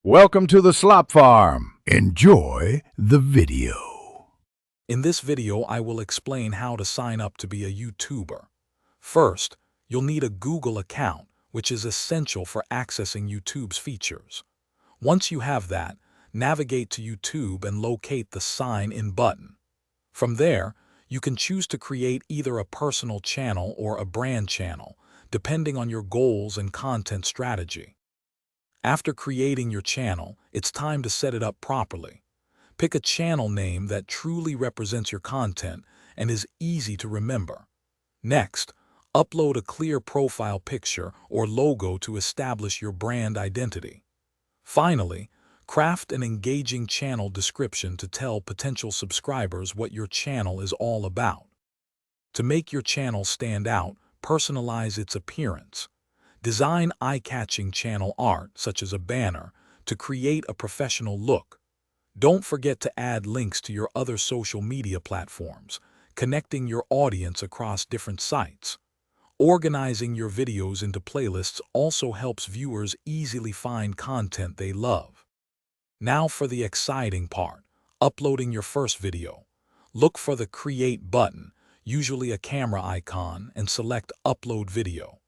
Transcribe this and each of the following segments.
Welcome to the Slop Farm. Enjoy the video. In this video, I will explain how to sign up to be a YouTuber. First, you'll need a Google account, which is essential for accessing YouTube's features. Once you have that, navigate to YouTube and locate the Sign In button. From there, you can choose to create either a personal channel or a brand channel, depending on your goals and content strategy. After creating your channel, it's time to set it up properly. Pick a channel name that truly represents your content and is easy to remember. Next, upload a clear profile picture or logo to establish your brand identity. Finally, craft an engaging channel description to tell potential subscribers what your channel is all about. To make your channel stand out, personalize its appearance. Design eye-catching channel art, such as a banner, to create a professional look. Don't forget to add links to your other social media platforms, connecting your audience across different sites. Organizing your videos into playlists also helps viewers easily find content they love. Now for the exciting part, uploading your first video. Look for the Create button, usually a camera icon, and select Upload Video.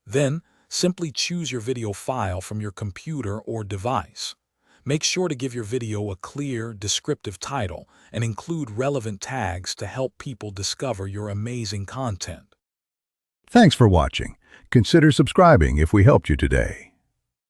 Then, simply choose your video file from your computer or device. Make sure to give your video a clear, descriptive title and include relevant tags to help people discover your amazing content. Thanks for watching. Consider subscribing if we helped you today.